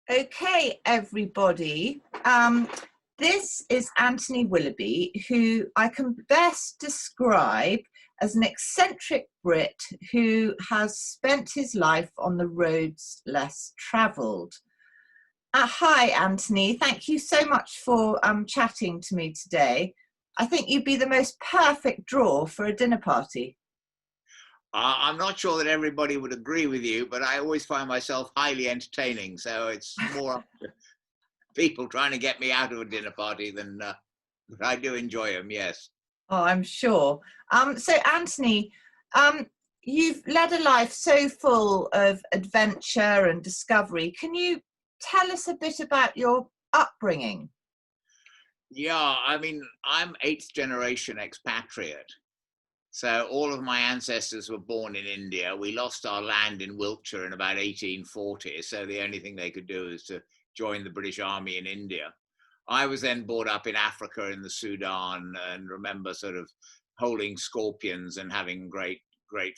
Okay, everybody. This is Anthony Willoughby, who I can best describe as an eccentric Brit who has spent his life on the roads less travelled. Hi, Anthony. Thank you so much for chatting to me today. I think you'd be the most perfect draw for a dinner party. I'm not sure that everybody would agree with you, but I always find myself highly entertaining. So it's more up to people trying to get me out of a dinner party than but I do enjoy them, yes. Oh, I'm sure. So, Anthony, you've led a life so full of adventure and discovery. Can you tell us a bit about your upbringing? Yeah, I mean, I'm eighth generation expatriate. So all of my ancestors were born in India. We lost our land in Wiltshire in about 1840. So the only thing they could do is to join the British Army in India. I was then brought up in Africa in the Sudan and remember sort of holding scorpions and having great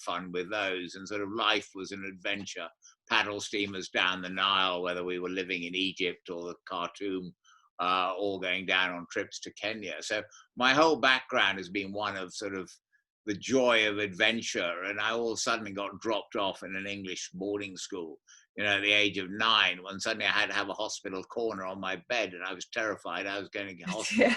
fun with those. And sort of life was an adventure. Paddle steamers down the Nile, whether we were living in Egypt or the Khartoum, or going down on trips to Kenya. So my whole background has been one of sort of the joy of adventure. And I all of a sudden got dropped off in an English boarding school, at the age of 9, when suddenly I had to have a hospital corner on my bed and I was terrified I was going to get hospital. Yeah.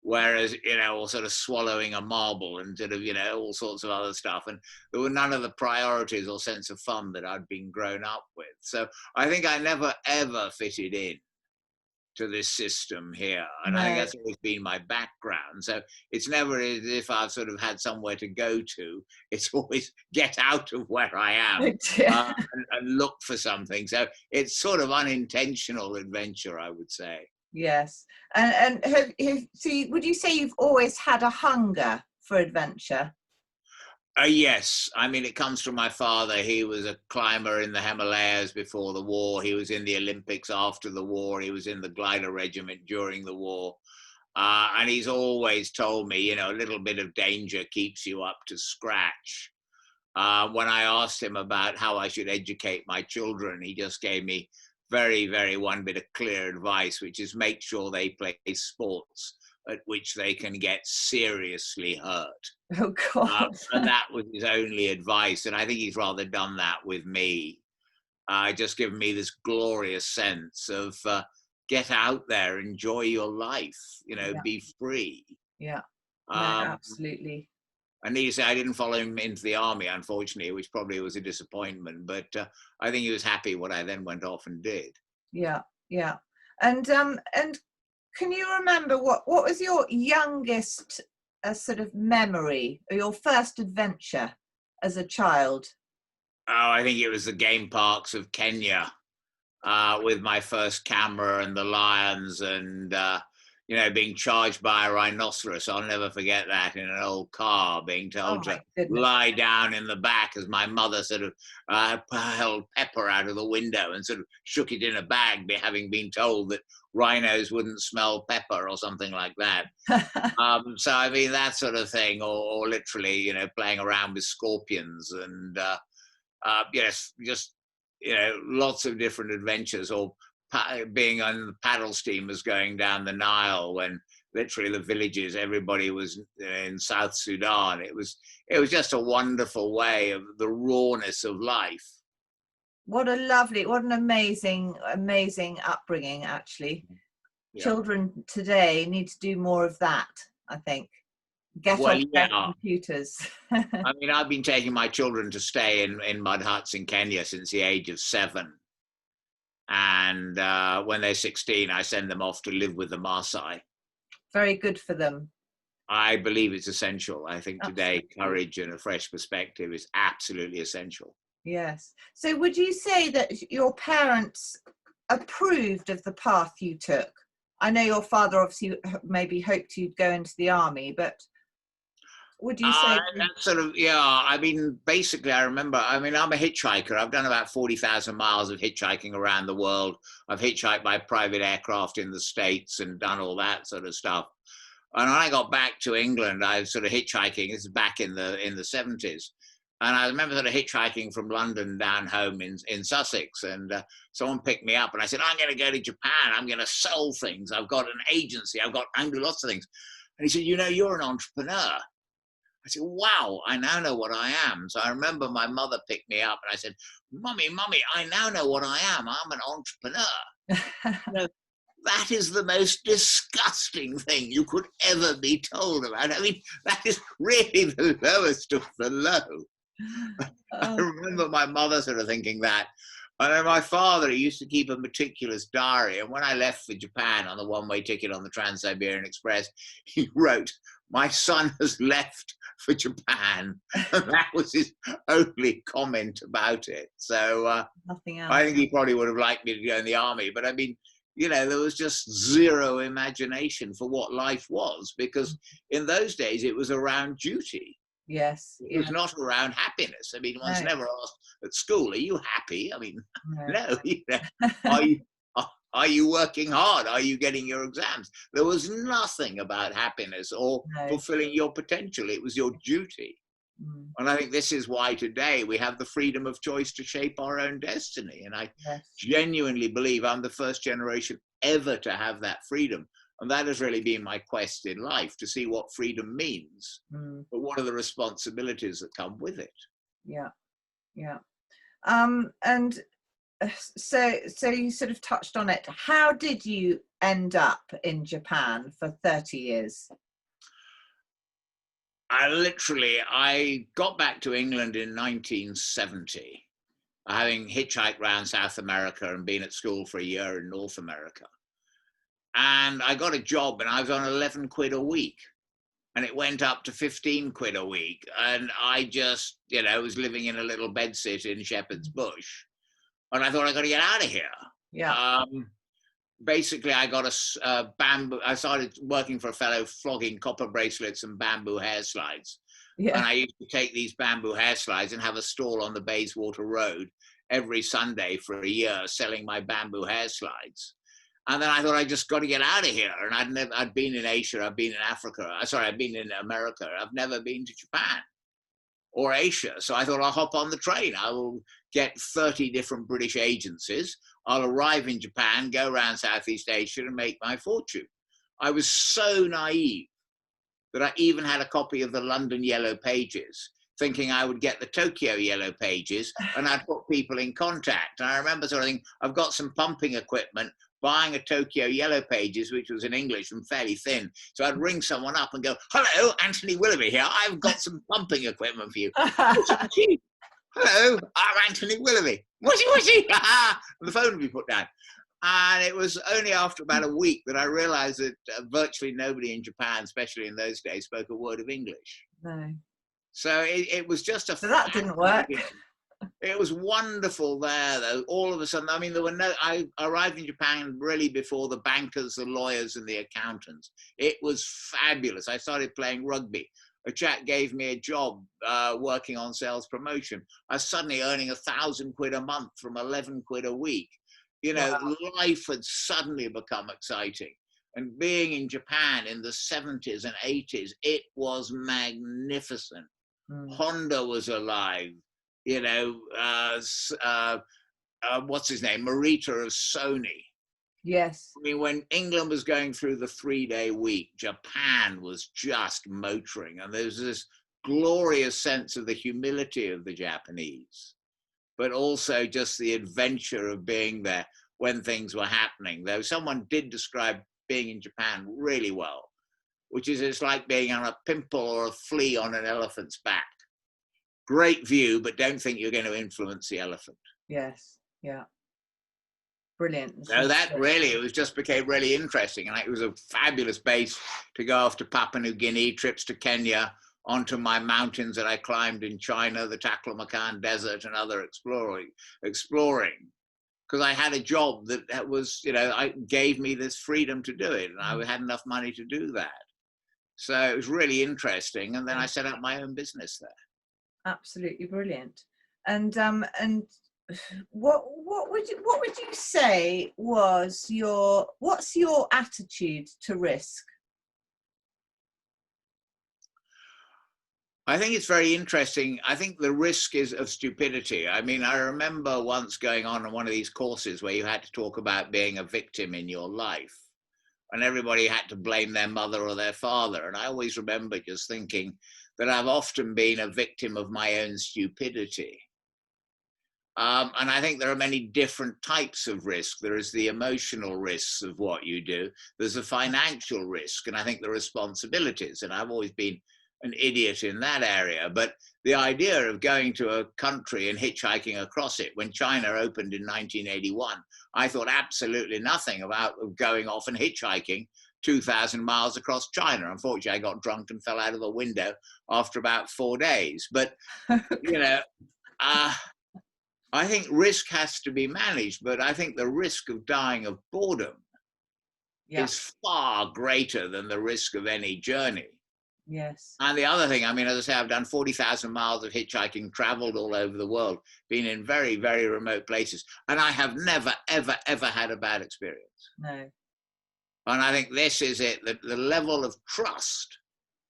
Whereas, or sort of swallowing a marble and sort of, all sorts of other stuff. And there were none of the priorities or sense of fun that I'd been grown up with. So I think I never, ever fitted in to this system here. And I think No. that's always been my background. So it's never as if I've sort of had somewhere to go to. It's always get out of where I am and look for something. So it's sort of unintentional adventure, I would say. Yes. And would you say you've always had a hunger for adventure? Yes. I mean, it comes from my father. He was a climber in the Himalayas before the war. He was in the Olympics after the war. He was in the glider regiment during the war. And he's always told me, a little bit of danger keeps you up to scratch. When I asked him about how I should educate my children, he just gave me very, very one bit of clear advice, which is make sure they play sports at which they can get seriously hurt. Oh, God. And that was his only advice. And I think he's rather done that with me. Just given me this glorious sense of get out there, enjoy your life, be free. Yeah, no, absolutely. I need to say I didn't follow him into the army, unfortunately, which probably was a disappointment. But I think he was happy what I then went off and did. Yeah, yeah. And can you remember what was your youngest sort of memory or your first adventure as a child? Oh, I think it was the game parks of Kenya with my first camera and the lions and, being charged by a rhinoceros. I'll never forget that in an old car, being told to lie down in the back as my mother sort of held pepper out of the window and sort of shook it in a bag, having been told that rhinos wouldn't smell pepper or something like that. So, I mean, that sort of thing, or literally, playing around with scorpions and, yes, just, lots of different adventures, or being on the paddle steamers going down the Nile when literally the villages, everybody was in South Sudan. It was just a wonderful way of the rawness of life. What an amazing upbringing, actually. Yeah. Children today need to do more of that, I think. Get off their computers. I mean, I've been taking my children to stay in mud huts in Kenya since the age of 7. And when they're 16, I send them off to live with the Maasai. Very good for them. I believe it's essential. I think today courage and a fresh perspective is absolutely essential. Yes. So would you say that your parents approved of the path you took? I know your father obviously maybe hoped you'd go into the army, but would you say? That's sort of, yeah. I mean, basically, I'm a hitchhiker. I've done about 40,000 miles of hitchhiking around the world. I've hitchhiked by private aircraft in the States and done all that sort of stuff. And when I got back to England, I was sort of hitchhiking. This is back in the 70s. And I remember sort of hitchhiking from London down home in Sussex, and someone picked me up, and I said, I'm going to go to Japan. I'm going to sell things. I've got an agency. I can do lots of things. And he said, you know, you're an entrepreneur. I said, wow, I now know what I am. So I remember my mother picked me up, and I said, Mummy, I now know what I am. I'm an entrepreneur. You know, that is the most disgusting thing you could ever be told about. I mean, that is really the lowest of the low. I remember my mother sort of thinking that. And then my father, he used to keep a meticulous diary. And when I left for Japan on the one-way ticket on the Trans-Siberian Express, he wrote, my son has left for Japan. And that was his only comment about it. So nothing else. I think he probably would have liked me to go in the army. But I mean, you know, there was just zero imagination for what life was, because in those days it was around duty. Yes. It was not around happiness. I mean, one's never asked at school, are you happy? I mean, no. You know, are you working hard? Are you getting your exams? There was nothing about happiness or fulfilling your potential. It was your duty. And I think this is why today we have the freedom of choice to shape our own destiny. And I genuinely believe I'm the first generation ever to have that freedom. And that has really been my quest in life, to see what freedom means, but what are the responsibilities that come with it. Yeah, yeah. And so you sort of touched on it. How did you end up in Japan for 30 years? I got back to England in 1970, having hitchhiked around South America and been at school for a year in North America. And I got a job, and I was on 11 quid a week, and it went up to 15 quid a week. And I just, you know, was living in a little bedsit in Shepherd's Bush, and I thought, I got to get out of here. Yeah. Basically, I got a bamboo. I started working for a fellow flogging copper bracelets and bamboo hair slides. Yeah. And I used to take these bamboo hair slides and have a stall on the Bayswater Road every Sunday for a year, selling my bamboo hair slides. And then I thought, I just got to get out of here. And I'd been in Asia, I've been in Africa. I've been in America. I've never been to Japan or Asia. So I thought, I'll hop on the train. I will get 30 different British agencies. I'll arrive in Japan, go around Southeast Asia and make my fortune. I was so naive that I even had a copy of the London Yellow Pages, thinking I would get the Tokyo Yellow Pages and I'd put people in contact. And I remember sort of thinking, I've got some pumping equipment, buying a Tokyo Yellow Pages, which was in English and fairly thin. So I'd ring someone up and go, hello, Anthony Willoughby here. I've got some pumping equipment for you. Hello, I'm Anthony Willoughby. What's-he? And the phone would be put down. And it was only after about a week that I realized that virtually nobody in Japan, especially in those days, spoke a word of English. No. So it was just a... So that didn't work. It was wonderful there, though. All of a sudden, I mean, I arrived in Japan really before the bankers, the lawyers, and the accountants. It was fabulous. I started playing rugby. A chap gave me a job working on sales promotion. I was suddenly earning 1,000 quid a month from 11 quid a week. You know, wow. Life had suddenly become exciting. And being in Japan in the 70s and 80s, it was magnificent. Honda was alive. You know, what's his name? Morita of Sony. Yes. I mean, when England was going through the 3-day week, Japan was just motoring. And there's this glorious sense of the humility of the Japanese, but also just the adventure of being there when things were happening. Though someone did describe being in Japan really well, which is it's like being on a pimple or a flea on an elephant's back. Great view, but don't think you're going to influence the elephant. Yes, yeah. Brilliant. So that really, it was just became really interesting. And it was a fabulous base to go off to Papua New Guinea, trips to Kenya, onto my mountains that I climbed in China, the Taklamakan Desert and other exploring. Because I had a job that was, you know, I gave me this freedom to do it. And I had enough money to do that. So it was really interesting. And then I set up my own business there. Absolutely brilliant. And what would you say was what's your attitude to risk? I think it's very interesting. I think the risk is of stupidity. I mean, I remember once going on one of these courses where you had to talk about being a victim in your life, and everybody had to blame their mother or their father. And I always remember just thinking that I've often been a victim of my own stupidity. And I think there are many different types of risk. There is the emotional risks of what you do. There's a financial risk, and I think the responsibilities. And I've always been an idiot in that area. But the idea of going to a country and hitchhiking across it, when China opened in 1981, I thought absolutely nothing about going off and hitchhiking 2,000 miles across China. Unfortunately, I got drunk and fell out of a window after about 4 days. But, you know, I think risk has to be managed, but I think the risk of dying of boredom is far greater than the risk of any journey. Yes. And the other thing, I mean, as I say, I've done 40,000 miles of hitchhiking, traveled all over the world, been in very, very remote places, and I have never, ever, ever had a bad experience. No. And I think this is it, the level of trust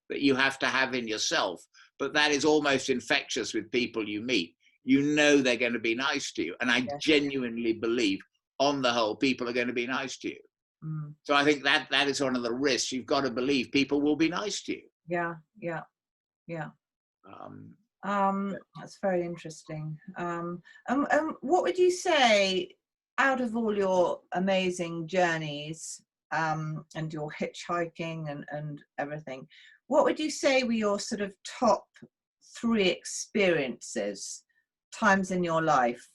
that you have to have in yourself, but that is almost infectious with people you meet. You know they're going to be nice to you. And I genuinely believe, on the whole, people are going to be nice to you. Mm. So I think that is one of the risks. You've got to believe people will be nice to you. Yeah. That's very interesting. What would you say, out of all your amazing journeys and your hitchhiking and everything, what would you say were your sort of top 3 experiences, times in your life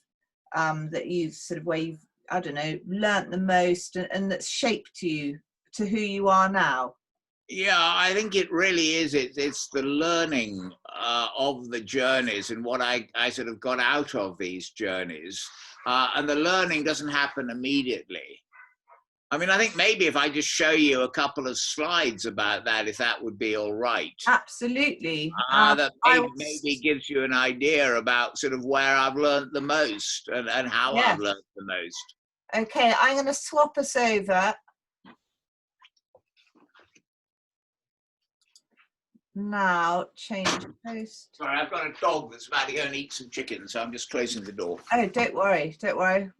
that you've sort of, where you've, I don't know, learnt the most and that's shaped you to who you are now? Yeah, I think it really is. It's the learning of the journeys and what I sort of got out of these journeys. And the learning doesn't happen immediately. I mean, I think maybe if I just show you a couple of slides about that, if that would be all right. Absolutely. That maybe gives you an idea about sort of where I've learned the most and how I've learned the most. Okay, I'm going to swap us over. Now, change post. Sorry, I've got a dog that's about to go and eat some chicken, so I'm just closing the door. Oh, don't worry.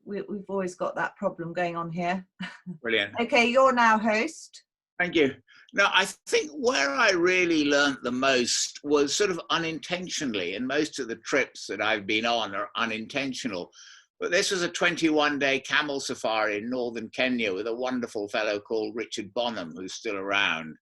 We've always got that problem going on here. Brilliant. Okay, you're now host. Thank you. Now, I think where I really learned the most was sort of unintentionally, and most of the trips that I've been on are unintentional. But this was a 21-day camel safari in northern Kenya with a wonderful fellow called Richard Bonham, who's still around.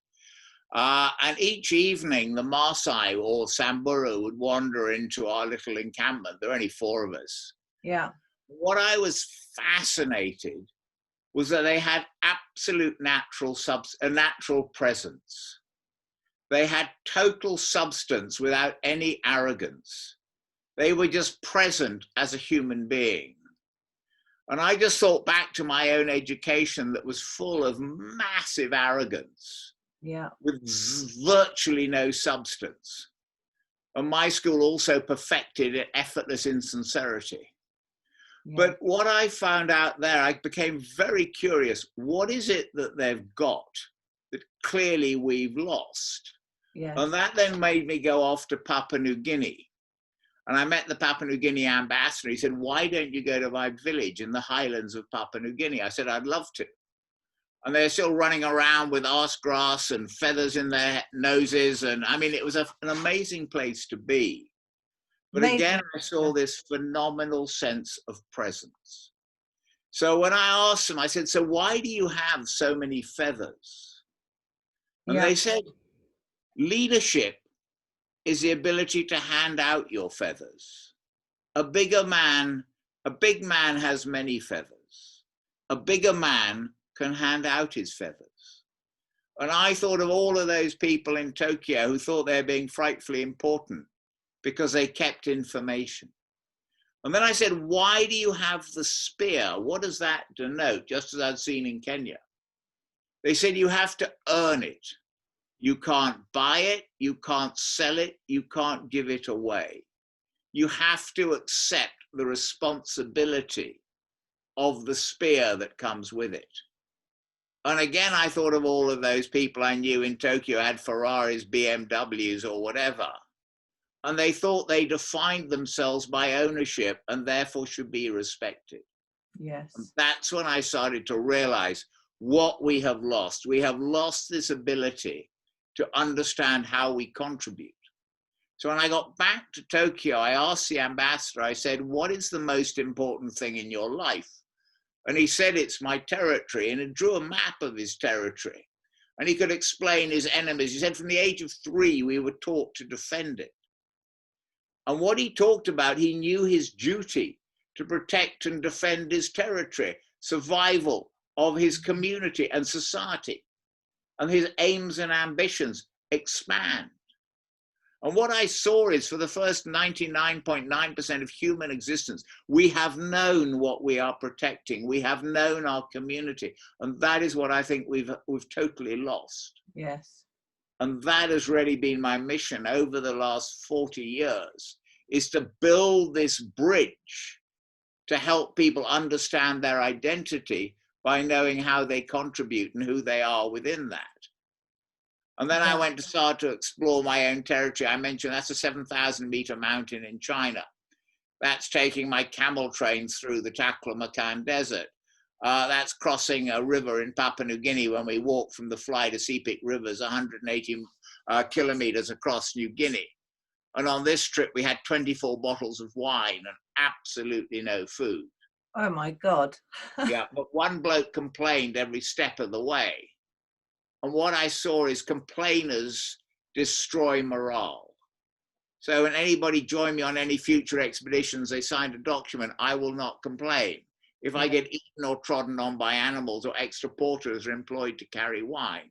And each evening, the Maasai or Samburu would wander into our little encampment. There are only 4 of us. Yeah. What I was fascinated was that they had absolute natural presence. They had total substance without any arrogance. They were just present as a human being. And I just thought back to my own education that was full of massive arrogance. Yeah. With virtually no substance. And my school also perfected effortless insincerity. Yeah. But what I found out there, I became very curious. What is it that they've got that clearly we've lost? Yes. And that then made me go off to Papua New Guinea. And I met the Papua New Guinea ambassador. He said, why don't you go to my village in the highlands of Papua New Guinea? I said, I'd love to. And they're still running around with arse grass and feathers in their noses. And I mean, it was an amazing place to be. But again, I saw this phenomenal sense of presence. So when I asked them, I said, so why do you have so many feathers? And they said, leadership is the ability to hand out your feathers. A big man has many feathers. A bigger man can hand out his feathers. And I thought of all of those people in Tokyo who thought they were being frightfully important because they kept information. And then I said, why do you have the spear? What does that denote? Just as I'd seen in Kenya. They said, you have to earn it. You can't buy it. You can't sell it. You can't give it away. You have to accept the responsibility of the spear that comes with it. And again, I thought of all of those people I knew in Tokyo had Ferraris, BMWs or whatever. and they thought they defined themselves by ownership and therefore should be respected. Yes. And that's when I started to realize what we have lost. We have lost this ability to understand how we contribute. So when I got back to Tokyo, I asked the ambassador, I said, what is the most important thing in your life? And he said, it's my territory. And he drew a map of his territory. And he could explain his enemies. He said, from the age of 3, we were taught to defend it. And what he talked about, he knew his duty to protect and defend his territory, survival of his community and society, and his aims and ambitions expand. And what I saw is, for the first 99.9% of human existence, we have known what we are protecting. We have known our community. And that is what I think we've totally lost. Yes. And that has really been my mission over the last 40 years, is to build this bridge to help people understand their identity by knowing how they contribute and who they are within that. And then I went to start to explore my own territory. I mentioned that's a 7,000-meter mountain in China. That's taking my camel trains through the Taklamakan Desert. That's crossing a river in Papua New Guinea when we walk from the Fly to Sepik rivers, 180 kilometers across New Guinea. And on this trip, we had 24 bottles of wine and absolutely no food. Oh my God. Yeah, but one bloke complained every step of the way. And what I saw is complainers destroy morale. So when anybody joined me on any future expeditions, they signed a document, I will not complain. If I get eaten or trodden on by animals, or extra porters are employed to carry wine.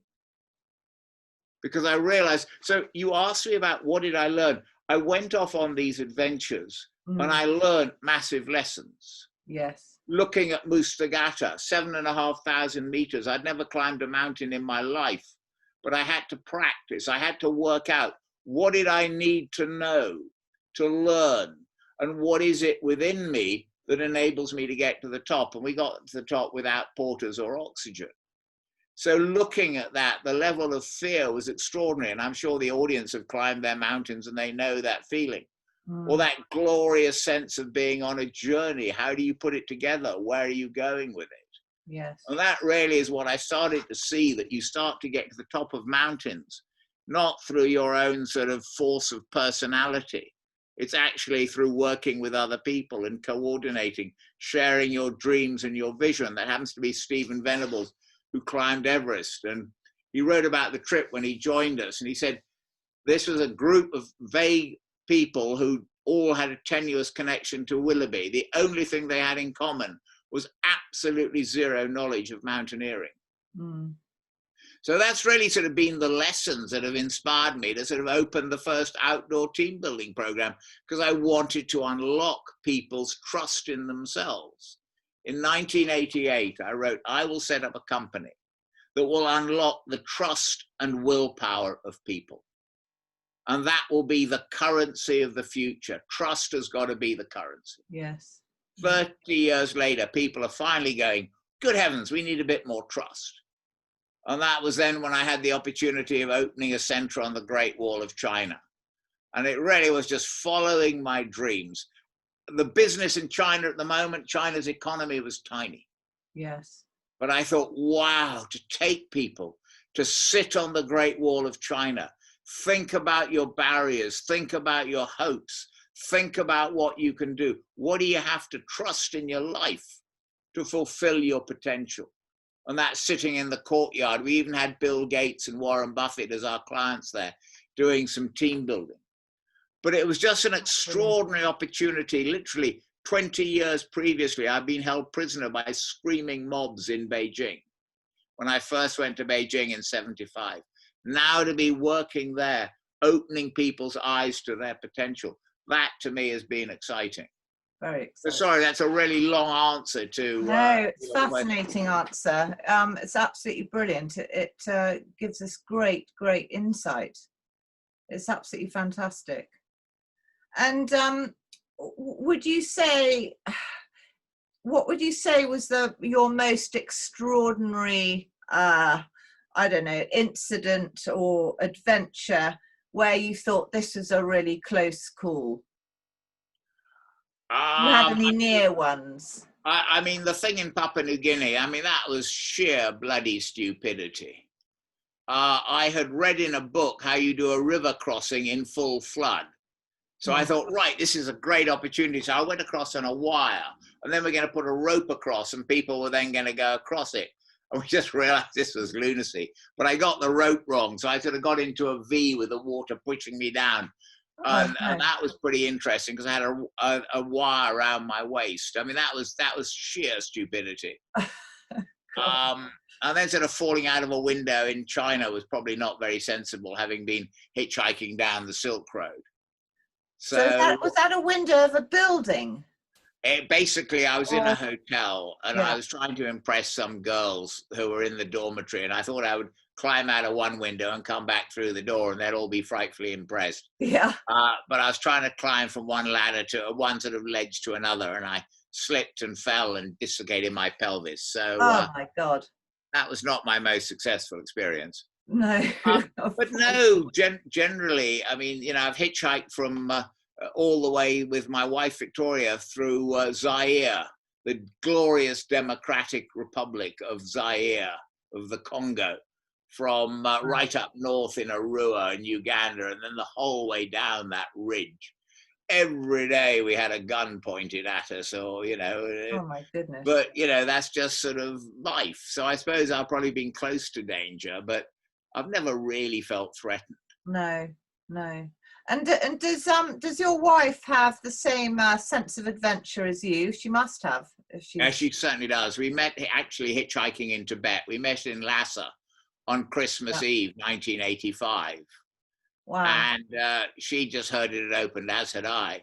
Because I realized, so you asked me about what did I learn? I went off on these adventures and I learned massive lessons. Yes. Looking at Mustagata, 7,500 meters. I'd never climbed a mountain in my life, but I had to practice. I had to work out, what did I need to know, to learn, and what is it within me that enables me to get to the top? And we got to the top without porters or oxygen. So looking at that, the level of fear was extraordinary. And I'm sure the audience have climbed their mountains and they know that feeling. Or that glorious sense of being on a journey. How do you put it together? Where are you going with it? Yes. And that really is what I started to see, that you start to get to the top of mountains, not through your own sort of force of personality. It's actually through working with other people and coordinating, sharing your dreams and your vision. That happens to be Stephen Venables, who climbed Everest. And he wrote about the trip when he joined us. And he said, this was a group of vague people who all had a tenuous connection to Willoughby. The only thing they had in common was absolutely zero knowledge of mountaineering. So that's really sort of been the lessons that have inspired me to sort of open the first outdoor team building program, because I wanted to unlock people's trust in themselves. In 1988, I wrote, I will set up a company that will unlock the trust and willpower of people. And that will be the currency of the future. Trust has got to be the currency. Yes. 30 years later, people are finally going, good heavens, we need a bit more trust. And that was then when I had the opportunity of opening a center on the Great Wall of China. And it really was just following my dreams. The business in China at the moment, China's economy was tiny. Yes. But I thought, wow, to take people to sit on the Great Wall of China, think about your barriers, think about your hopes, think about what you can do. What do you have to trust in your life to fulfill your potential? And that's sitting in the courtyard. We even had Bill Gates and Warren Buffett as our clients there, doing some team building. But it was just an extraordinary opportunity. Literally 20 years previously, I'd been held prisoner by screaming mobs in Beijing when I first went to Beijing in '75. Now to be working there, opening people's eyes to their potential, that to me has been exciting. Very exciting. So sorry, that's a really long answer to... No, it's a fascinating answer. It's absolutely brilliant. It gives us great insight. It's absolutely fantastic. And would you say, what would you say was your most extraordinary, I don't know, incident or adventure where you thought this was a really close call? You had Um, any near ones? I mean, the thing in Papua New Guinea, I mean, that was sheer bloody stupidity. I had read in a book how you do a river crossing in full flood. So I thought, right, this is a great opportunity. So I went across on a wire, and then we're going to put a rope across, and people were then going to go across it. And we just realized this was lunacy. But I got the rope wrong. So I sort of got into a V with the water pushing me down. And that was pretty interesting because I had a wire around my waist. I mean, that was sheer stupidity. And then sort of falling out of a window in China was probably not very sensible, having been hitchhiking down the Silk Road. So was that a window of a building? Basically, I was in a hotel and I was trying to impress some girls who were in the dormitory, and I thought I would climb out of one window and come back through the door, and they'd all be frightfully impressed. Yeah. But I was trying to climb from one ladder to one sort of ledge to another, and I slipped and fell and dislocated my pelvis. So, oh my God, that was not my most successful experience. No. But no, generally, I mean, you know, I've hitchhiked from all the way with my wife Victoria through Zaire, the glorious democratic republic of Zaire, of the Congo, from right up north in Arua in Uganda, and then the whole way down that ridge. Every day we had a gun pointed at us, or, you know. Oh my goodness. But, you know, that's just sort of life. So I suppose I've probably been close to danger, but I've never really felt threatened. No. And does your wife have the same sense of adventure as you? She must have. Yeah, she certainly does. We met actually hitchhiking in Tibet. We met in Lhasa on Christmas Eve, 1985. Wow. And she just heard it had opened, as had I.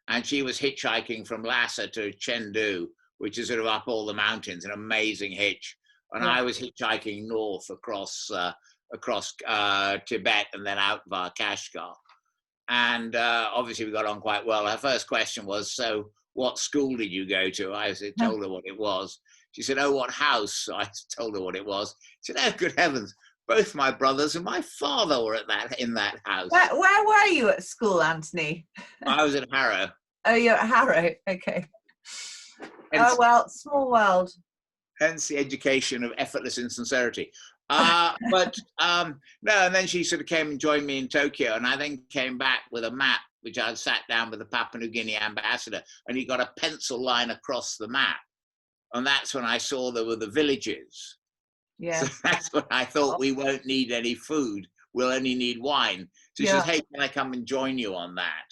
And she was hitchhiking from Lhasa to Chengdu, which is sort of up all the mountains, an amazing hitch. And I was hitchhiking north across Tibet and then out via Kashgar. And obviously we got on quite well. Her first question was, so what school did you go to? I told her what it was. She said, oh, what house? So I told her what it was. She said, oh, good heavens. Both my brothers and my father were in that house. Where were you at school, Anthony? I was at Harrow. Oh, you're at Harrow. Okay. Oh, well, small world. Hence the education of effortless insincerity. But no, and then she sort of came and joined me in Tokyo, and I then came back with a map, which I had sat down with the Papua New Guinea ambassador, and he got a pencil line across the map. And that's when I saw there were the villages. Yeah. So that's when I thought, we won't need any food. We'll only need wine. So she says, hey, can I come and join you on that?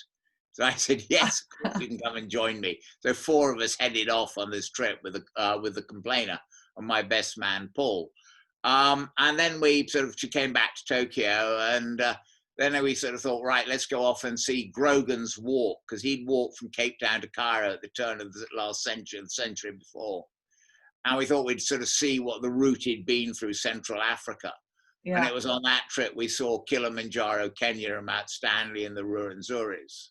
So I said, yes, of course you can come and join me. So 4 of us headed off on this trip with the complainer and my best man, Paul. And then she came back to Tokyo, and then we sort of thought, right, let's go off and see Grogan's walk, because he'd walked from Cape Town to Cairo at the turn of the last century, the century before. And we thought we'd sort of see what the route he'd been through Central Africa. Yeah. And it was on that trip we saw Kilimanjaro, Kenya, and Mount Stanley and the Ruwenzori's.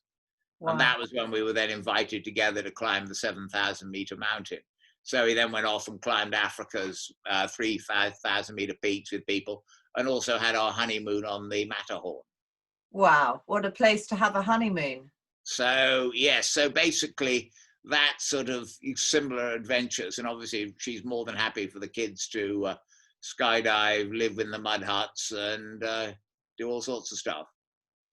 Wow. And that was when we were then invited together to climb the 7,000-meter mountain. So he then went off and climbed Africa's 3,000-meter peaks with people, and also had our honeymoon on the Matterhorn. Wow, what a place to have a honeymoon. So, yes, so basically that sort of similar adventures, and obviously she's more than happy for the kids to skydive, live in the mud huts, and do all sorts of stuff.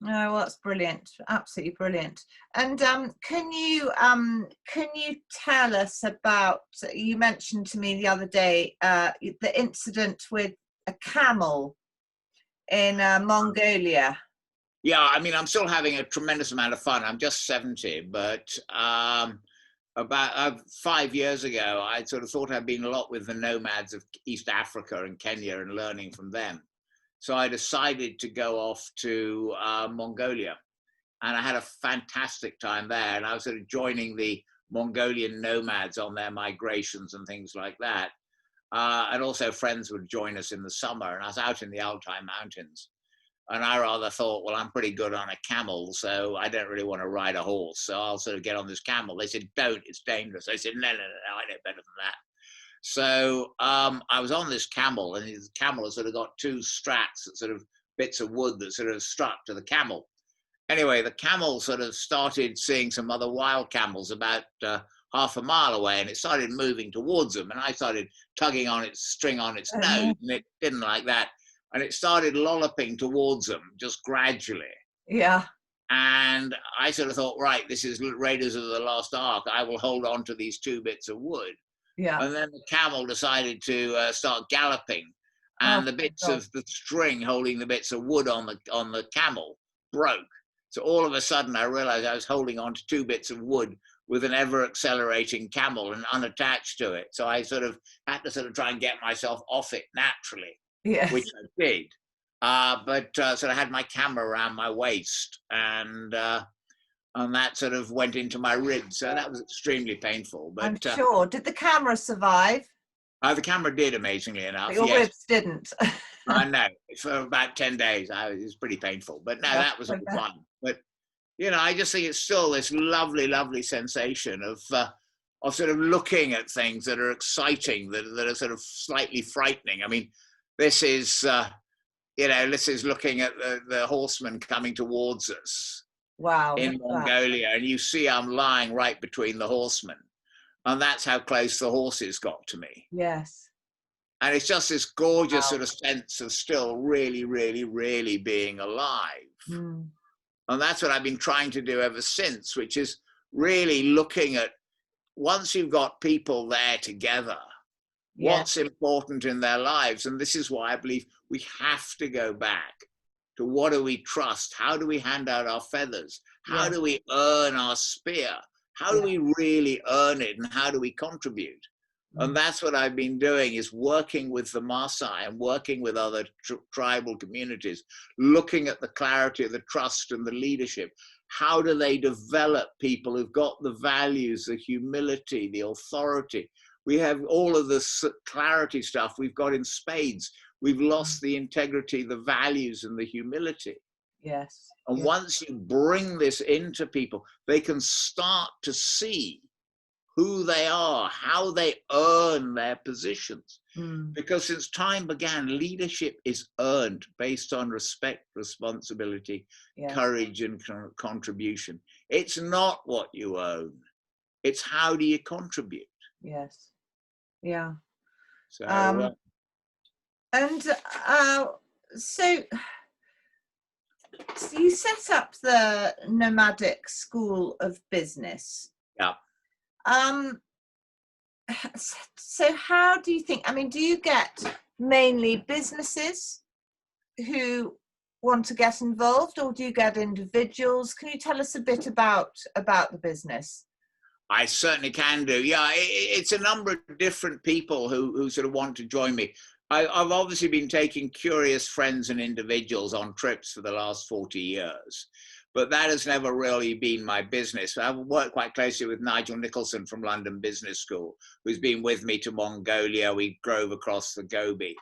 Oh, well, that's brilliant, absolutely brilliant. And can you tell us about, you mentioned to me the other day, the incident with a camel in Mongolia? Yeah, I mean, I'm still having a tremendous amount of fun. I'm just 70, but about 5 years ago, I sort of thought I'd been a lot with the nomads of East Africa and Kenya and learning from them. So I decided to go off to Mongolia, and I had a fantastic time there. And I was sort of joining the Mongolian nomads on their migrations and things like that. And also friends would join us in the summer, and I was out in the Altai Mountains. And I rather thought, well, I'm pretty good on a camel, so I don't really want to ride a horse. So I'll sort of get on this camel. They said, don't, it's dangerous. I said, no, I know better than that. So I was on this camel, and this camel has sort of got 2 straps that sort of bits of wood that sort of struck to the camel. Anyway, the camel sort of started seeing some other wild camels about half a mile away, and it started moving towards them. And I started tugging on its string on its nose, and it didn't like that. And it started lolloping towards them just gradually. Yeah. And I sort of thought, right, this is Raiders of the Lost Ark. I will hold on to these 2 bits of wood. Yeah. And then the camel decided to start galloping, and the bits of the string holding the bits of wood on the camel broke. So all of a sudden, I realized I was holding on to 2 bits of wood with an ever accelerating camel and unattached to it. So I sort of had to sort of try and get myself off it naturally, Yes. which I did. But sort of had my camera around my waist, and that sort of went into my ribs. So that was extremely painful. But I'm sure. Did the camera survive? the camera did, amazingly enough. But your ribs didn't. I know. For about 10 days, it was pretty painful. But no, that was all fine. But, I just think it's still this lovely, lovely sensation of sort of looking at things that are exciting, that are sort of slightly frightening. I mean, this is, this is looking at the horsemen coming towards us. Wow. In Mongolia. And you see I'm lying right between the horsemen. And that's how close the horses got to me. Yes. And it's just this gorgeous sort of sense of still really, really, really being alive. Mm. And that's what I've been trying to do ever since, which is really looking at, once you've got people there together, what's important in their lives. And this is why I believe we have to go back to what do we trust? How do we hand out our feathers? How do we earn our spear? How do we really earn it, and how do we contribute? And that's what I've been doing, is working with the Maasai and working with other tribal communities, looking at the clarity of the trust and the leadership. How do they develop people who've got the values, the humility, the authority? We have all of this clarity stuff we've got in spades. We've lost the integrity, the values, and the humility. Yes. And once you bring this into people, they can start to see who they are, how they earn their positions. Because since time began, leadership is earned based on respect, responsibility, courage, and contribution. It's not what you own. It's how do you contribute. Yes. Yeah. So, so you set up the Nomadic School of Business. Yeah. So how do you think, I mean, do you get mainly businesses who want to get involved, or do you get individuals? Can you tell us a bit about the business? I certainly can do. Yeah, it's a number of different people who sort of want to join me. I've obviously been taking curious friends and individuals on trips for the last 40 years, but that has never really been my business. I've worked quite closely with Nigel Nicholson from London Business School, who's been with me to Mongolia. We drove across the Gobi.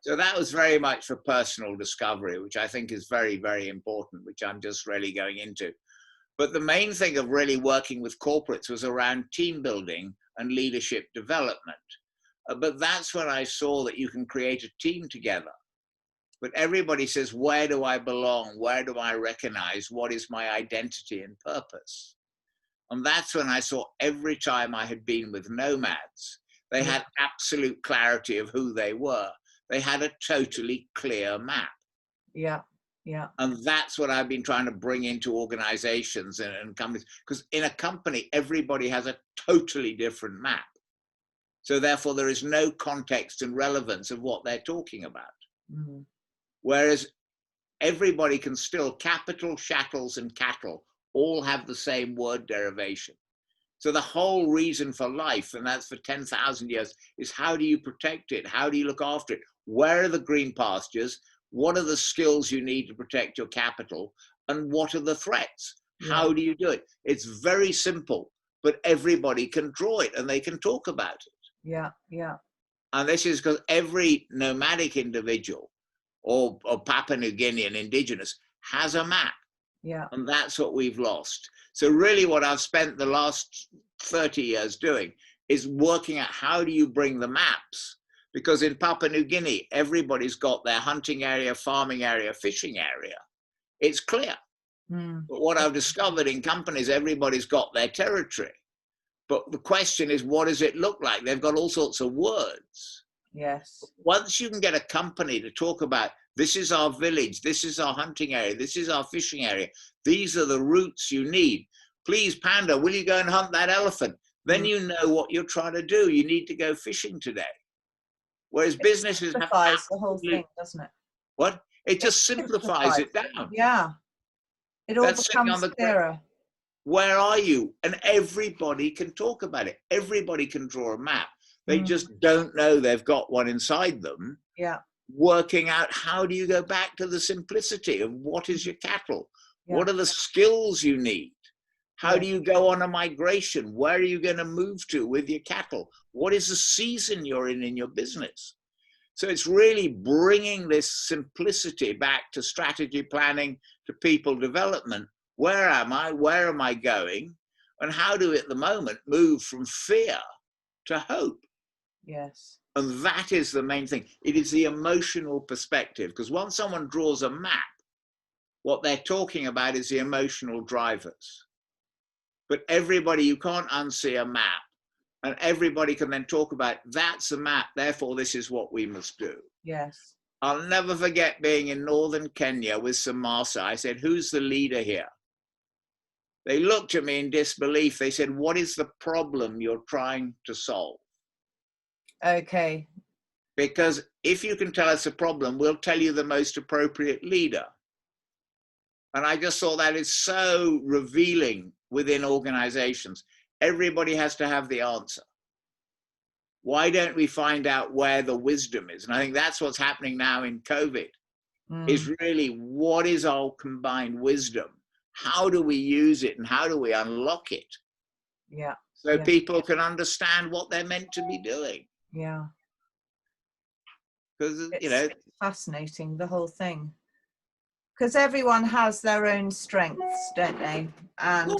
So that was very much for personal discovery, which I think is very, very important, which I'm just really going into. But the main thing of really working with corporates was around team building and leadership development. But that's when I saw that you can create a team together. But everybody says, where do I belong? Where do I recognize? What is my identity and purpose? And that's when I saw every time I had been with nomads, they had absolute clarity of who they were. They had a totally clear map. Yeah. Yeah. And that's what I've been trying to bring into organizations and companies, because in a company, everybody has a totally different map. So therefore, there is no context and relevance of what they're talking about. Mm-hmm. Whereas everybody can still, capital, shackles, and cattle all have the same word derivation. So the whole reason for life, and that's for 10,000 years, is how do you protect it? How do you look after it? Where are the green pastures? What are the skills you need to protect your capital? And what are the threats? Yeah. How do you do it? It's very simple, but everybody can draw it and they can talk about it. Yeah, yeah. And this is because every nomadic individual or Papua New Guinean indigenous has a map. Yeah. And that's what we've lost. So really what I've spent the last 30 years doing is working out how do you bring the maps Because in Papua New Guinea, everybody's got their hunting area, farming area, fishing area. It's clear. But what I've discovered in companies, everybody's got their territory. But the question is, what does it look like? They've got all sorts of words. Yes. Once you can get a company to talk about, this is our village, this is our hunting area, this is our fishing area, these are the routes you need. Please, Panda, will you go and hunt that elephant? Then you know what you're trying to do. You need to go fishing today. Whereas businesses have the whole thing, doesn't it? What? It just simplifies it down. Yeah. It all becomes clearer. Where are you? And everybody can talk about it. Everybody can draw a map. They just don't know they've got one inside them. Yeah. Working out, how do you go back to the simplicity of what is your cattle? Yeah. What are the skills you need? How do you go on a migration? Where are you going to move to with your cattle? What is the season you're in your business? So it's really bringing this simplicity back to strategy planning, to people development. Where am I? Where am I going? And how do we at the moment move from fear to hope? Yes. And that is the main thing. It is the emotional perspective, because once someone draws a map, what they're talking about is the emotional drivers. But everybody, you can't unsee a map, and everybody can then talk about, that's a map, therefore this is what we must do. Yes. I'll never forget being in northern Kenya with some Maasai. I said, who's the leader here? They looked at me in disbelief. They said, what is the problem you're trying to solve? Okay. Because if you can tell us a problem, we'll tell you the most appropriate leader. And I just thought that is so revealing within organizations. Everybody has to have the answer. Why don't we find out where the wisdom is? And I think that's what's happening now in COVID, is really, what is our combined wisdom? How do we use it and how do we unlock it? Yeah. So people can understand what they're meant to be doing. Yeah. Because, it's fascinating, the whole thing. Because everyone has their own strengths, don't they? And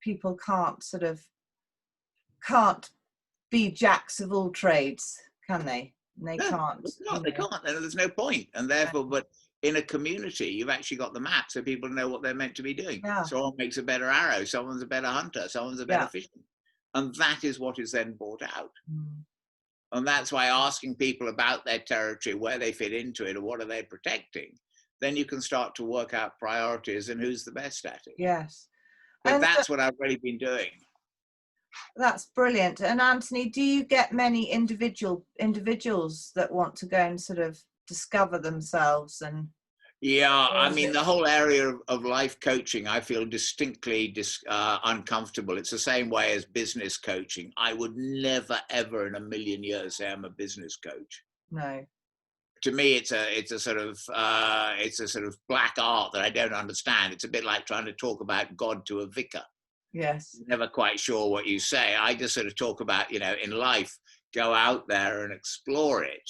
people can't be jacks of all trades, can they? They can't. No, they can't. There's no point. And therefore, but in a community, you've actually got the map so people know what they're meant to be doing. Yeah. Someone makes a better arrow, someone's a better hunter, someone's a better fisherman. And that is what is then brought out. And that's why asking people about their territory, where they fit into it, or what are they protecting, then you can start to work out priorities and who's the best at it. Yes. But that's what I've really been doing. That's brilliant. And Anthony, do you get many individuals that want to go and sort of discover themselves? And I mean, the whole area of life coaching, I feel distinctly uncomfortable. It's the same way as business coaching. I would never, ever in a million years say I'm a business coach. No. To me, it's a sort of black art that I don't understand. It's a bit like trying to talk about God to a vicar. Yes. Never quite sure what you say. I just sort of talk about, in life, go out there and explore it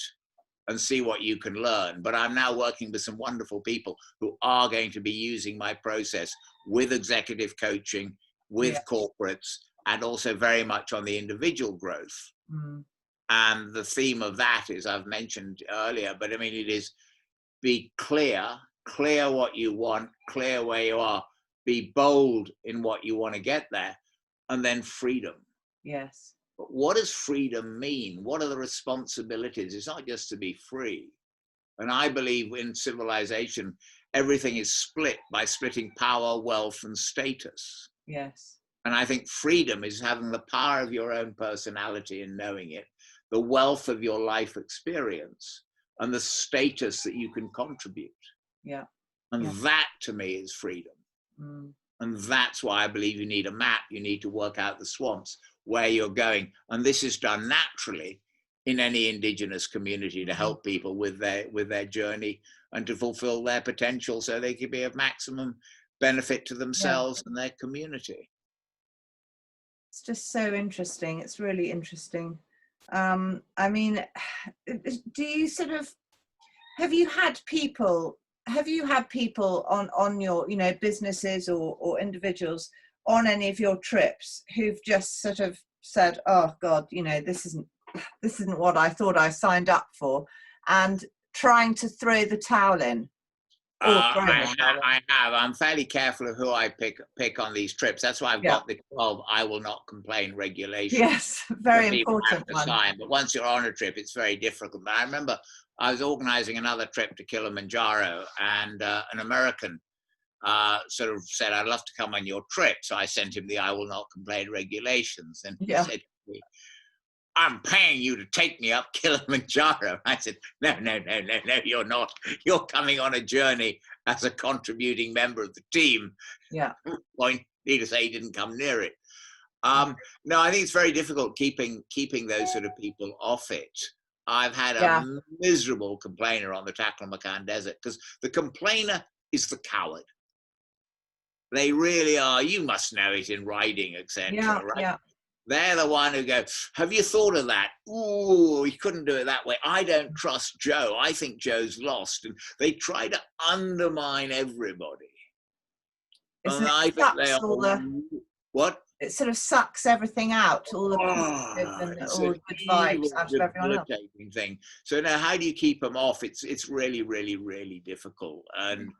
and see what you can learn. But I'm now working with some wonderful people who are going to be using my process with executive coaching, with corporates, and also very much on the individual growth. And the theme of that is, I've mentioned earlier, but I mean, it is be clear what you want, clear where you are, be bold in what you want to get there, and then freedom. Yes. But what does freedom mean? What are the responsibilities? It's not just to be free. And I believe in civilization, everything is split by splitting power, wealth, and status. Yes. And I think freedom is having the power of your own personality and knowing it, the wealth of your life experience, and the status that you can contribute. Yeah. And that to me is freedom. And that's why I believe you need a map. You need to work out the swamps, where you're going. And this is done naturally in any indigenous community to help people with their journey and to fulfill their potential so they can be of maximum benefit to themselves and their community. It's just so interesting. It's really interesting. I mean, do you sort of, have you had people on your, businesses or individuals on any of your trips who've just sort of said, oh God, this isn't this isn't what I thought I signed up for, and trying to throw the towel in. I have. I'm fairly careful of who I pick on these trips. That's why I've got the 12 I will not complain regulation. Yes, very important one. Sign. But once you're on a trip, it's very difficult. But I remember I was organizing another trip to Kilimanjaro, and an American sort of said, I'd love to come on your trip. So I sent him the I will not complain regulations. And he said to me, I'm paying you to take me up Kilimanjaro. I said, no, you're not. You're coming on a journey as a contributing member of the team. Yeah. Point, need to say he didn't come near it. No, I think it's very difficult keeping those sort of people off it. I've had a miserable complainer on the Taklamakan Desert, because the complainer is the coward. They really are. You must know it in riding, etc. Right? Yeah. They're the one who goes, have you thought of that? Ooh, he couldn't do it that way. I don't trust Joe. I think Joe's lost. And they try to undermine everybody. And I think they are. What? It sort of sucks everything out, all the positive and all the good vibes out of everyone else. Thing. So now, how do you keep them off? It's really, really, really difficult. And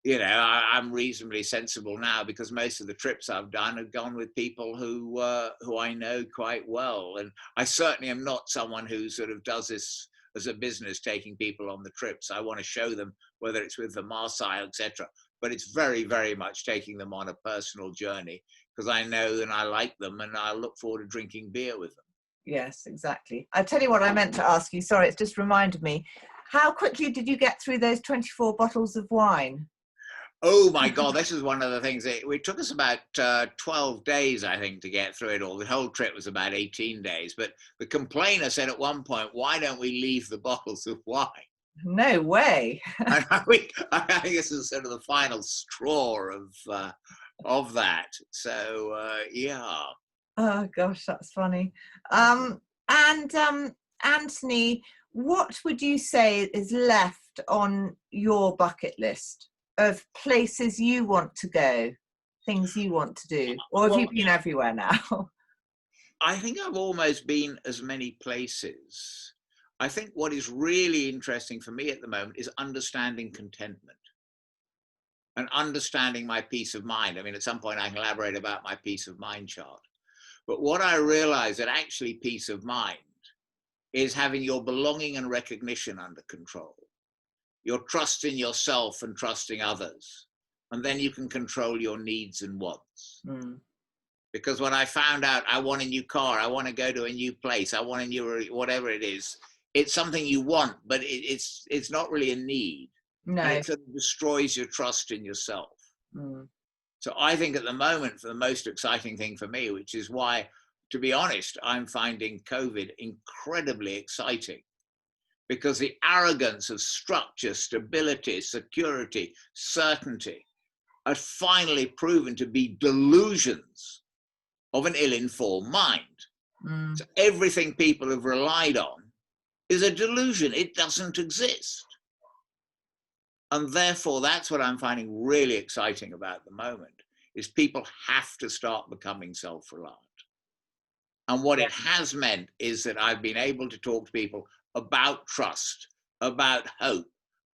you know, I'm reasonably sensible now, because most of the trips I've done have gone with people who I know quite well. And I certainly am not someone who sort of does this as a business, taking people on the trips. I want to show them, whether it's with the Marseille, etc. But it's very, very much taking them on a personal journey, because I know and I like them, and I look forward to drinking beer with them. Yes, exactly. I'll tell you what I meant to ask you. Sorry, it's just reminded me. How quickly did you get through those 24 bottles of wine? Oh my God, this is one of the things. It took us about 12 days, I think, to get through it all. The whole trip was about 18 days. But the complainer said at one point, why don't we leave the bottles of wine? No way. I think this is sort of the final straw of that. So, yeah. Oh, gosh, that's funny. Anthony, what would you say is left on your bucket list of places you want to go, things you want to do? Or have you been everywhere now? I think I've almost been as many places. I think what is really interesting for me at the moment is understanding contentment and understanding my peace of mind. I mean, at some point I can elaborate about my peace of mind chart. But what I realize that actually peace of mind is having your belonging and recognition under control. Your trust in yourself and trusting others. And then you can control your needs and wants. Mm. Because when I found out I want a new car, I want to go to a new place, I want a new, whatever it is, it's something you want, but it's not really a need. No. And it sort of destroys your trust in yourself. Mm. So I think at the moment, for the most exciting thing for me, which is why, to be honest, I'm finding COVID incredibly exciting. Because the arrogance of structure, stability, security, certainty are finally proven to be delusions of an ill-informed mind. Mm. So everything people have relied on is a delusion. It doesn't exist. And therefore, that's what I'm finding really exciting about the moment, is people have to start becoming self-reliant. And what it has meant is that I've been able to talk to people about trust, about hope,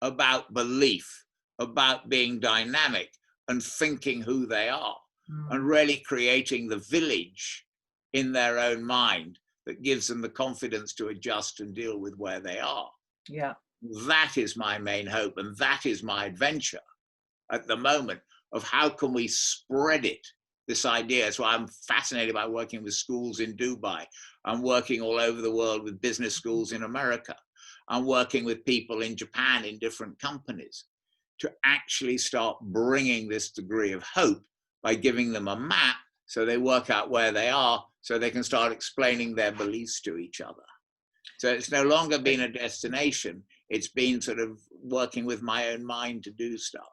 about belief, about being dynamic and thinking who they are, and really creating the village in their own mind that gives them the confidence to adjust and deal with where they are. Yeah. That is my main hope, and that is my adventure at the moment, of how can we spread it, this idea. That's why I'm fascinated by working with schools in Dubai. I'm working all over the world with business schools in America. I'm working with people in Japan in different companies to actually start bringing this degree of hope by giving them a map so they work out where they are, so they can start explaining their beliefs to each other. So it's no longer been a destination. It's been sort of working with my own mind to do stuff.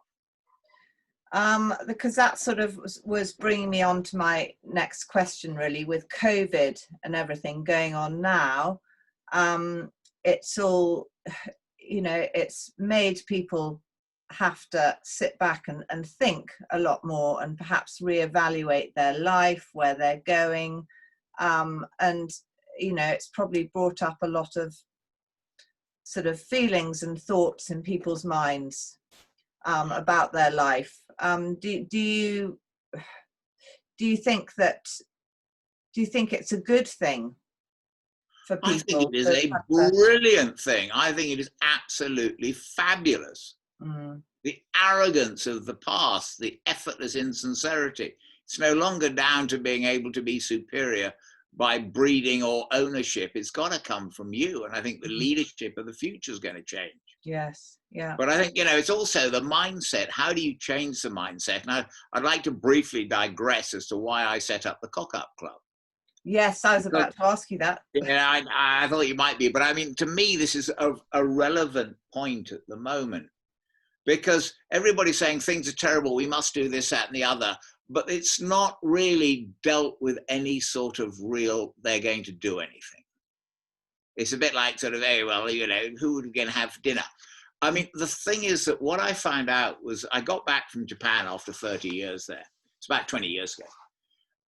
Because that sort of was bringing me on to my next question, really, with COVID and everything going on now. It's all, you know, it's made people have to sit back and think a lot more, and perhaps reevaluate their life, where they're going. And you know, it's probably brought up a lot of sort of feelings and thoughts in people's minds about their life. Do you think it's a good thing for people? I think it is a brilliant thing. I think it is absolutely fabulous. The arrogance of the past, the effortless insincerity. It's no longer down to being able to be superior by breeding or ownership. It's got to come from you. And I think the leadership of the future is going to change. Yes, yeah. But I think, you know, it's also the mindset. How do you change the mindset? And I'd like to briefly digress as to why I set up the Cock-Up Club. Yes, I was about to ask you that. Yeah, I thought you might be. But I mean, to me, this is a relevant point at the moment. Because everybody's saying things are terrible, we must do this, that, and the other. But it's not really dealt with any sort of real, they're going to do anything. It's a bit like sort of, hey, well, you know, who are we going to have for dinner? I mean, the thing is that what I found out was I got back from Japan after 30 years there. It's about 20 years ago.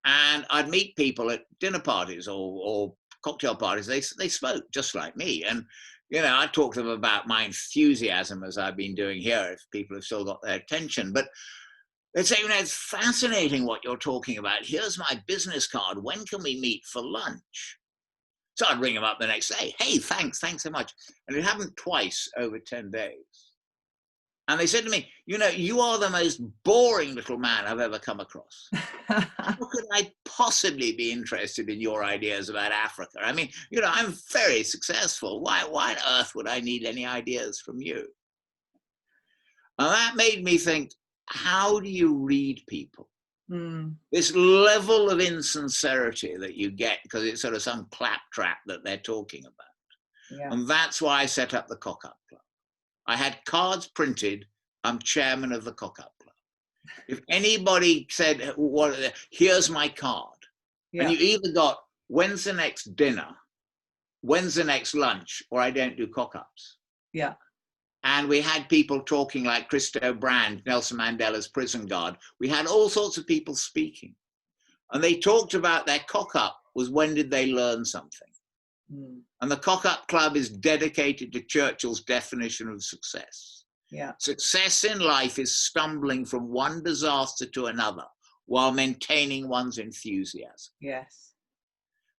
And I'd meet people at dinner parties or cocktail parties. They spoke just like me. And you know, I talk to them about my enthusiasm as I've been doing here, if people have still got their attention. But they'd say, you know, it's fascinating what you're talking about. Here's my business card. When can we meet for lunch? So I'd ring them up the next day. Hey, thanks so much. And it happened twice over 10 days. And they said to me, you know, you are the most boring little man I've ever come across. How could I possibly be interested in your ideas about Africa? I mean, you know, I'm very successful. Why on earth would I need any ideas from you? And that made me think, how do you read people? This level of insincerity that you get because it's sort of some claptrap that they're talking about. Yeah. And that's why I set up the Cock-Up Club. I had cards printed. I'm chairman of the Cock-Up Club. If anybody said, here's my card, and you either got, when's the next dinner, when's the next lunch, or I don't do cock-ups. Yeah. And we had people talking like Christo Brand, Nelson Mandela's prison guard. We had all sorts of people speaking. And they talked about their cock-up was when did they learn something. And the Cock-Up Club is dedicated to Churchill's definition of success. Yeah. Success in life is stumbling from one disaster to another while maintaining one's enthusiasm. Yes.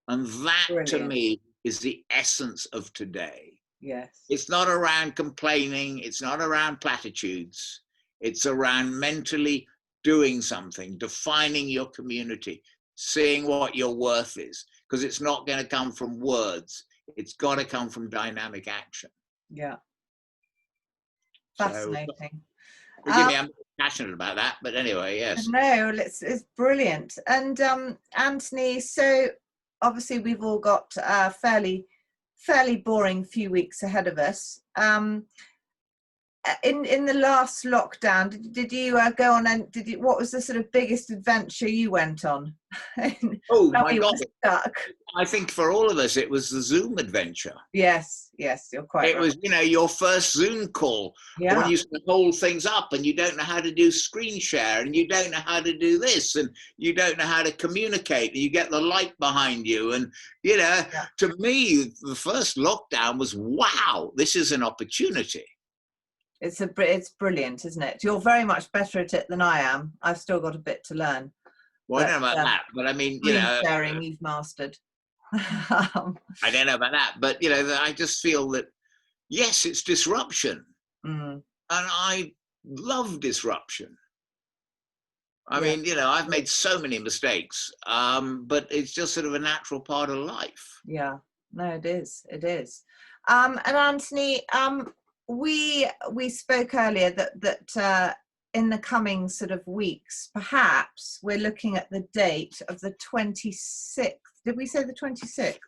And that, to me, is the essence of today. Yes. It's not around complaining. It's not around platitudes. It's around mentally doing something, defining your community, seeing what your worth is, because it's not going to come from words. It's got to come from dynamic action. Yeah. Fascinating. So, forgive me, I'm passionate about that, but anyway, yes. No, it's brilliant. And Anthony, so obviously we've all got a fairly boring few weeks ahead of us. In the last lockdown, did you go on and what was the sort of biggest adventure you went on? Oh my God! I think for all of us, it was the Zoom adventure. Yes, you're quite right. It was, you know, your first Zoom call when you hold things up and you don't know how to do screen share and you don't know how to do this and you don't know how to communicate and you get the light behind you. And, you know, to me, the first lockdown was, wow, this is an opportunity. It's brilliant, isn't it? You're very much better at it than I am. I've still got a bit to learn. Well, I don't know about that, but I mean, you know, sharing you've mastered. I don't know about that, but you know, I just feel that yes, it's disruption, and I love disruption. I mean, you know, I've made so many mistakes, but it's just sort of a natural part of life. Yeah, no, it is. It is. And Anthony, we spoke earlier that in the coming sort of weeks, perhaps we're looking at the date of the 26th. Did we say the 26th?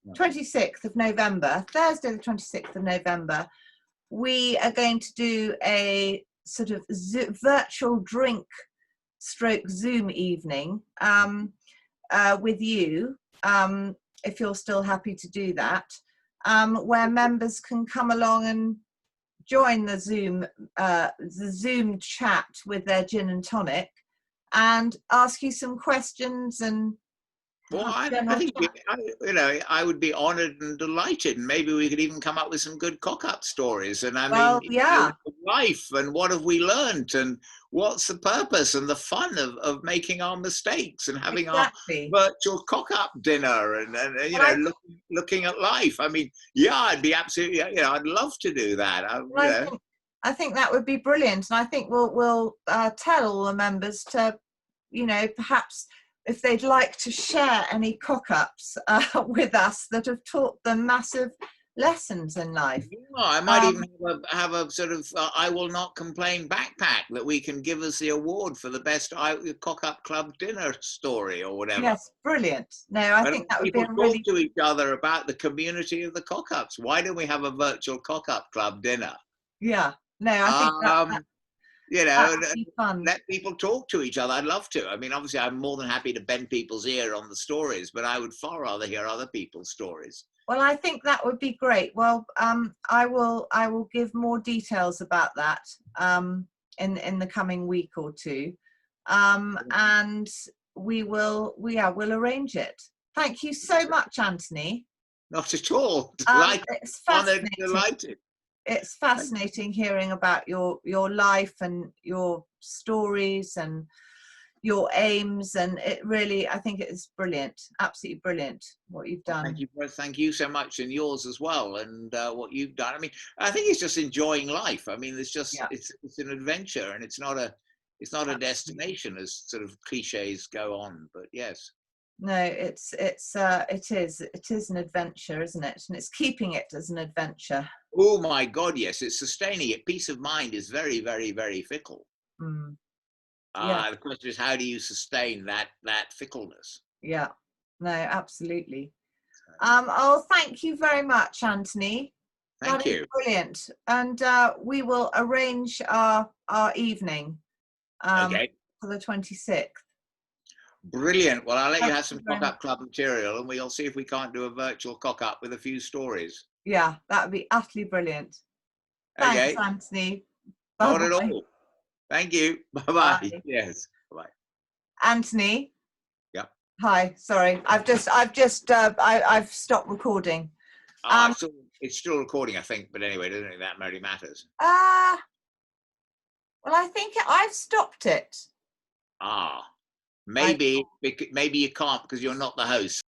No. 26th of November, Thursday the 26th of November. We are going to do a sort of virtual drink / Zoom evening with you, if you're still happy to do that, where members can come along and join the Zoom chat with their gin and tonic and ask you some questions and Well, have a I general think chat. I would be honoured and delighted, and maybe we could even come up with some good cock-up stories. And I mean, Well, yeah, life and what have we learned, and what's the purpose and the fun of making our mistakes and having our exactly. virtual cock-up dinner and Well, looking at life. I mean, yeah, I'd be absolutely, I'd love to do that. well, I think that would be brilliant, and I think we'll tell all the members to, perhaps if they'd like to share any cock-ups with us that have taught them massive lessons in life. Yeah, I might even have a sort of I will not complain backpack that we can give us the award for the best cock-up club dinner story or whatever. Yes, brilliant. No, I Why think don't that would be people a talk really, to each other about the community of the cock-ups? Why don't we have a virtual cock-up club dinner? yeah. No, I think Um, that and would be fun. let people talk to each other. I'd love to. I mean, obviously, I'm more than happy to bend people's ear on the stories, but I would far rather hear other people's stories. Well, I think that would be great. Well, I will give more details about that in the coming week or two, and we'll arrange it. Thank you so much, Anthony. Not at all. Delighted, It's honored, fascinating. delighted. It's fascinating hearing about your life and your stories and your aims, and it really, I think it is brilliant, absolutely brilliant what you've done. Thank you so much, and yours as well, and what you've done. I mean, I think it's just enjoying life. I mean, Yeah, it's an adventure, and it's not a absolutely. destination, as sort of cliches go on. But yes, No, it is an adventure, isn't it? And it's keeping it as an adventure. oh my God, yes, it's sustaining it. Peace of mind is very, very, very fickle. Mm, yeah, The question is, how do you sustain that fickleness? yeah, no, absolutely. So, Oh, thank you very much, Anthony. That thank is you. brilliant, and we will arrange our evening Okay, for the 26th. brilliant. Well, I'll let you Thank have you some very much. cock-up club material, and we'll see if we can't do a virtual cock-up with a few stories. Yeah, that would be utterly brilliant. Thanks, Okay, Anthony. Bye not at bye. all. Thank you. Bye-bye. Bye. Yes. Bye. Anthony. Yep. Hi. Sorry, I've stopped recording. Ah, it's still recording, I think. But anyway, doesn't think that really matters. Uh, well, I think I've stopped it. Ah, I maybe you can't because you're not the host.